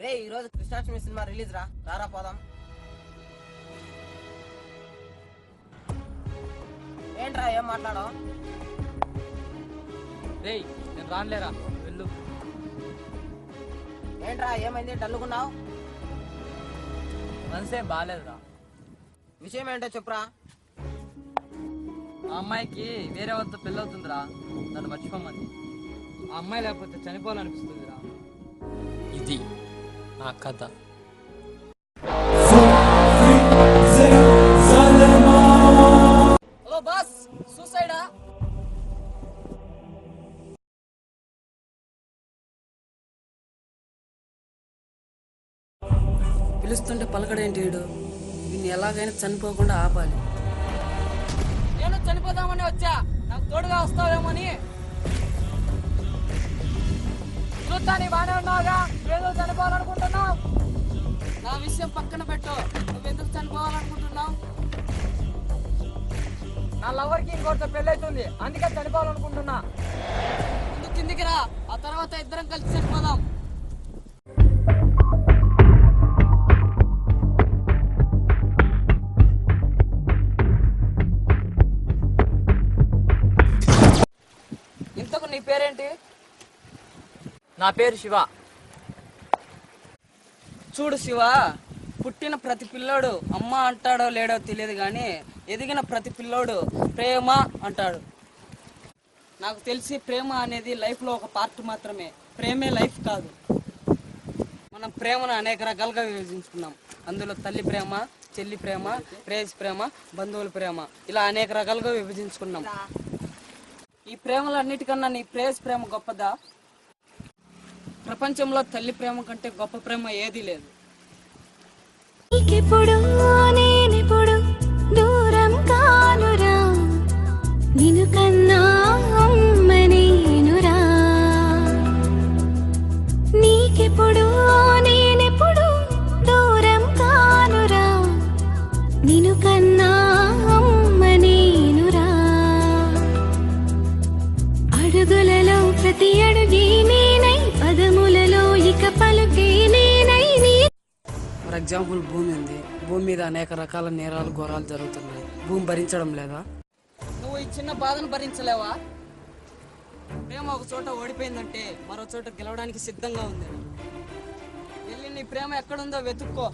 రే ఈ రోజు Krishnashtami cinema release రా, రారా పోదాం. ఏంట్రా ఏం మాట్లాడవు? రే నేను రానులేరా, వెళ్ళు. ఏంట్రా ఏమైంది డల్లుకున్నావు? మనసేం బాగాలేదురా. విషయం ఏంటో చెప్పురా. ఆ అమ్మాయికి వేరే వాళ్ళతో పెళ్ళి అవుతుందిరా, నన్ను మర్చిపోమంది. ఆ అమ్మాయి లేకపోతే చనిపోవాలనిపిస్తుందిరా. ఇది నా కథ. హలో బాస్, సూసైడా? పిలుస్తుంటే పలకడేంటి వీడు? వీడిని ఎలాగైనా చనిపోకుండా ఆపాలి. నేను చనిపోదామని వచ్చా, నాకు తోడుగా వస్తావేమోని. చూస్తాను బాగానే ఉన్నావుగా, ఏదో చనిపోవాలనుకుంటున్నావు. నా విషయం పక్కన పెట్టు, నువ్వెందుకు చనిపోవాలనుకుంటున్నావు? నా లవర్కి ఇంకోటితో పెళ్ళి అవుతుంది, అందుకే చనిపోవాలనుకుంటున్నా. ముందు కిందికి రా, ఆ తర్వాత ఇద్దరం కలిసి చనిపోదాం. ఇంతకు నీ పేరేంటి? నా పేరు శివ. చూడు శివ, పుట్టిన ప్రతి పిల్లోడు అమ్మ అంటాడో లేడో తెలియదు కానీ ఎదిగిన ప్రతి పిల్లోడు ప్రేమ అంటాడు. నాకు తెలిసి ప్రేమ అనేది లైఫ్లో ఒక పార్ట్ మాత్రమే, ప్రేమే లైఫ్ కాదు. మనం ప్రేమను అనేక రకాలుగా విభజించుకున్నాం. అందులో తల్లి ప్రేమ, చెల్లి ప్రేమ, ప్రేయసి ప్రేమ, బంధువుల ప్రేమ, ఇలా అనేక రకాలుగా విభజించుకున్నాం. ఈ ప్రేమలన్నిటికన్నా నీ ప్రేయసి ప్రేమ గొప్పదా? ప్రపంచంలో తల్లి ప్రేమ కంటే గొప్ప ప్రేమ ఏదీ లేదు. నేనిప్పుడు దూరం కానురా, నిన్ను కన్నా అమ్మ నేనురా. నీకెప్పుడు నేనెప్పుడు దూరం కానురా, నిన్ను కన్నా అమ్మ నేనురా. అడుగులలో ప్రతి అడుగే నేనై, పదములలో ఇక పలుకే నేనై. ఫర్ ఎగ్జాంపుల్ భూమి ఉంది, భూమి మీద అనేక రకాల నేరాలు ఘోరాలు జరుగుతున్నాయి. భూమి భరించడం లేదా? నువ్వు ఈ చిన్న బాధను భరించలేవా? ప్రేమ ఒక చోట ఓడిపోయిందంటే మరో చోట గెలవడానికి సిద్ధంగా ఉంది. వెళ్ళి నీ ప్రేమ ఎక్కడుందో వెతుక్కో.